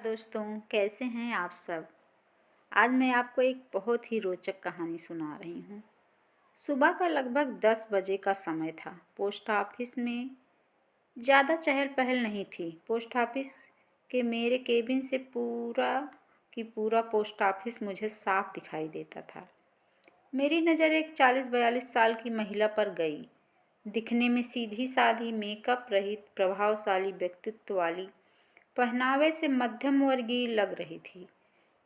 दोस्तों, कैसे हैं आप सब। आज मैं आपको एक बहुत ही रोचक कहानी सुना रही हूँ। सुबह का लगभग 10 बजे का समय था। पोस्ट ऑफिस में ज़्यादा चहल पहल नहीं थी। पोस्ट ऑफिस के मेरे केबिन से पूरा पोस्ट ऑफिस मुझे साफ दिखाई देता था। मेरी नज़र एक 40-42 साल की महिला पर गई। दिखने में सीधी सादी, मेकअप रहित, प्रभावशाली व्यक्तित्व वाली, पहनावे से मध्यम वर्गीय लग रही थी।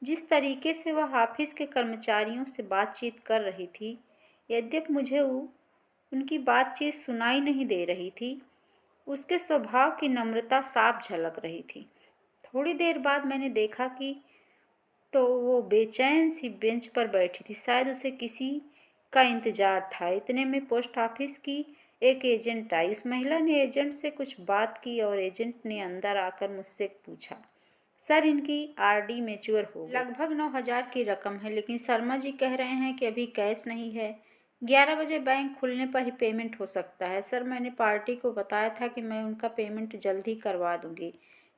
जिस तरीके से वह ऑफिस के कर्मचारियों से बातचीत कर रही थी, यद्यपि मुझे उनकी बातचीत सुनाई नहीं दे रही थी, उसके स्वभाव की नम्रता साफ झलक रही थी। थोड़ी देर बाद मैंने देखा कि वो बेचैन सी बेंच पर बैठी थी। शायद उसे किसी का इंतजार था। इतने में पोस्ट ऑफिस की एक एजेंट आई। उस महिला ने एजेंट से कुछ बात की और एजेंट ने अंदर आकर मुझसे पूछा, सर, इनकी आरडी मैच्योर हो गई। लगभग 9,000 की रकम है, लेकिन शर्मा जी कह रहे हैं कि अभी कैश नहीं है। 11 बजे बैंक खुलने पर ही पेमेंट हो सकता है। सर, मैंने पार्टी को बताया था कि मैं उनका पेमेंट जल्द ही करवा दूंगी।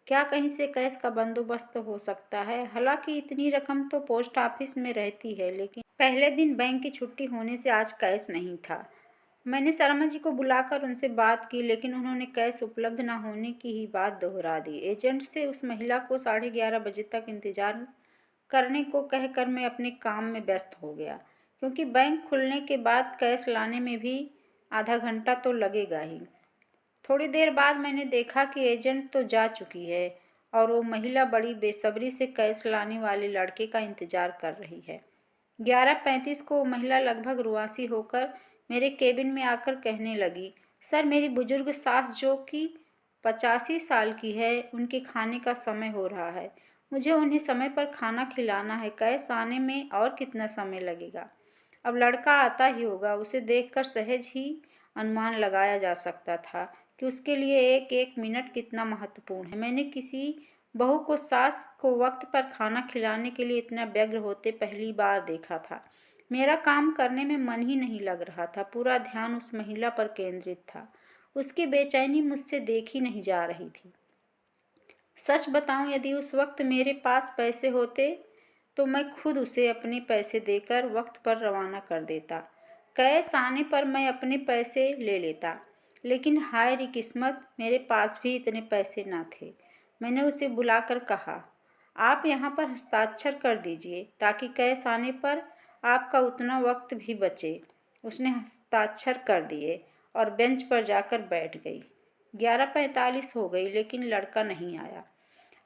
क्या कहीं से कैश का बंदोबस्त हो सकता है? हालांकि इतनी रकम तो पोस्ट ऑफिस में रहती है, लेकिन पहले दिन बैंक की छुट्टी होने से आज कैश नहीं था। मैंने शर्मा जी को बुलाकर उनसे बात की, लेकिन उन्होंने कैश उपलब्ध न होने की ही बात दोहरा दी। एजेंट से उस महिला को 11:30 बजे तक इंतजार करने को कहकर मैं अपने काम में व्यस्त हो गया, क्योंकि बैंक खुलने के बाद कैश लाने में भी आधा घंटा तो लगेगा ही। थोड़ी देर बाद मैंने देखा कि एजेंट तो जा चुकी है और वो महिला बड़ी बेसब्री से कैश लाने वाले लड़के का इंतजार कर रही है। 11:35 को वो महिला लगभग रुआसी होकर मेरे केबिन में आकर कहने लगी, सर, मेरी बुजुर्ग सास जो कि 85 साल की है, उनके खाने का समय हो रहा है। मुझे उन्हें समय पर खाना खिलाना है। कैश आने में और कितना समय लगेगा? अब लड़का आता ही होगा। उसे देखकर सहज ही अनुमान लगाया जा सकता था कि उसके लिए एक एक मिनट कितना महत्वपूर्ण है। मैंने किसी बहू को सास को वक्त पर खाना खिलाने के लिए इतना व्यग्र होते पहली बार देखा था। मेरा काम करने में मन ही नहीं लग रहा था। पूरा ध्यान उस महिला पर केंद्रित था। उसकी बेचैनी मुझसे देखी नहीं जा रही थी। सच बताऊं, यदि उस वक्त मेरे पास पैसे होते तो मैं खुद उसे अपने पैसे देकर वक्त पर रवाना कर देता। कैश आने पर मैं अपने पैसे ले लेता, लेकिन हाय री किस्मत, मेरे पास भी इतने पैसे ना थे। मैंने उसे बुलाकर कहा, आप यहाँ पर हस्ताक्षर कर दीजिए ताकि कैश आने पर आपका उतना वक्त भी बचे। उसने हस्ताक्षर कर दिए और बेंच पर जाकर बैठ गई। 11:45 हो गई, लेकिन लड़का नहीं आया।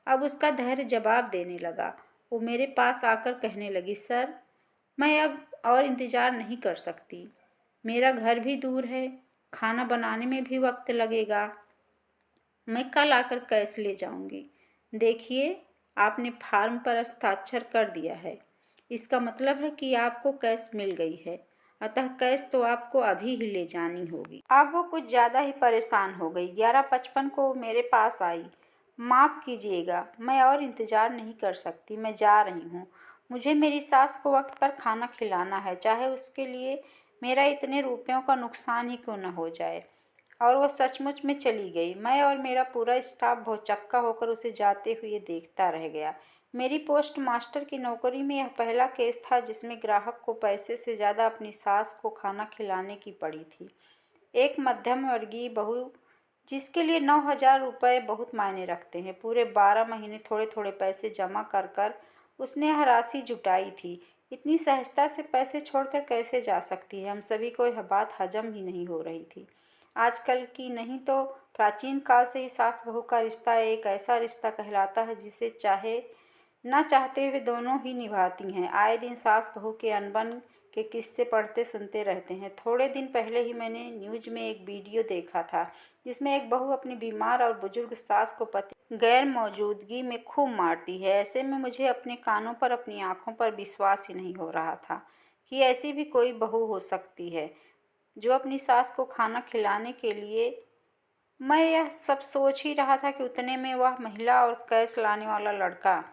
अब उसका धैर्य जवाब देने लगा। वो मेरे पास आकर कहने लगी, सर, मैं अब और इंतज़ार नहीं कर सकती। मेरा घर भी दूर है, खाना बनाने में भी वक्त लगेगा। मैं कल आकर कैश ले जाऊंगी। देखिए, आपने फार्म पर हस्ताक्षर कर दिया है। इसका मतलब है कि आपको कैश मिल गई है, अतः कैश तो आपको अभी ही ले जानी होगी। अब वो कुछ ज़्यादा ही परेशान हो गई। 11:55 को वो मेरे पास आई। माफ़ कीजिएगा, मैं और इंतज़ार नहीं कर सकती। मैं जा रही हूँ। मुझे मेरी सास को वक्त पर खाना खिलाना है, चाहे उसके लिए मेरा इतने रुपयों का नुकसान ही क्यों न हो जाए। और वो सचमुच में चली गई। मैं और मेरा पूरा स्टाफ भौचक्का होकर उसे जाते हुए देखता रह गया। मेरी पोस्ट मास्टर की नौकरी में यह पहला केस था जिसमें ग्राहक को पैसे से ज़्यादा अपनी सास को खाना खिलाने की पड़ी थी। एक मध्यम वर्गीय बहू जिसके लिए 9,000 रुपये बहुत मायने रखते हैं। पूरे 12 महीने थोड़े थोड़े पैसे जमा कर कर उसने यह राशि जुटाई थी। इतनी सहजता से पैसे छोड़कर कैसे जा सकती है? हम सभी को यह बात हजम ही नहीं हो रही थी। आजकल की नहीं तो प्राचीन काल से ही सास बहू का रिश्ता एक ऐसा रिश्ता कहलाता है जिसे चाहे ना चाहते हुए दोनों ही निभाती हैं। आए दिन सास बहू के अनबन के किस्से पढ़ते सुनते रहते हैं। थोड़े दिन पहले ही मैंने न्यूज में एक वीडियो देखा था जिसमें एक बहू अपनी बीमार और बुजुर्ग सास को पति गैर मौजूदगी में खूब मारती है। ऐसे में मुझे अपने कानों पर, अपनी आंखों पर विश्वास ही नहीं हो रहा था कि ऐसी भी कोई बहू हो सकती है जो अपनी सास को खाना खिलाने के लिए। मैं यह सब सोच ही रहा था कि उतने में वह महिला और कैश लाने वाला लड़का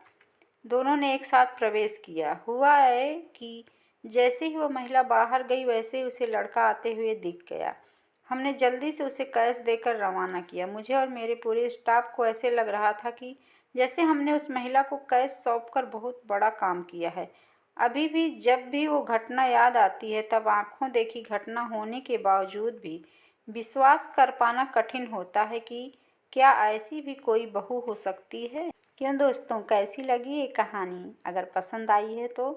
दोनों ने एक साथ प्रवेश किया। हुआ है कि जैसे ही वह महिला बाहर गई, वैसे ही उसे लड़का आते हुए दिख गया। हमने जल्दी से उसे कैश देकर रवाना किया। मुझे और मेरे पूरे स्टाफ को ऐसे लग रहा था कि जैसे हमने उस महिला को कैद सौंपकर बहुत बड़ा काम किया है। अभी भी जब भी वो घटना याद आती है तब आंखों देखी घटना होने के बावजूद भी विश्वास कर पाना कठिन होता है कि क्या ऐसी भी कोई बहू हो सकती है। क्यों दोस्तों, कैसी लगी ये कहानी? अगर पसंद आई है तो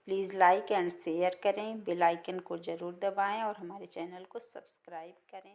प्लीज़ लाइक एंड शेयर करें, बेल आइकन को ज़रूर दबाएं और हमारे चैनल को सब्सक्राइब करें।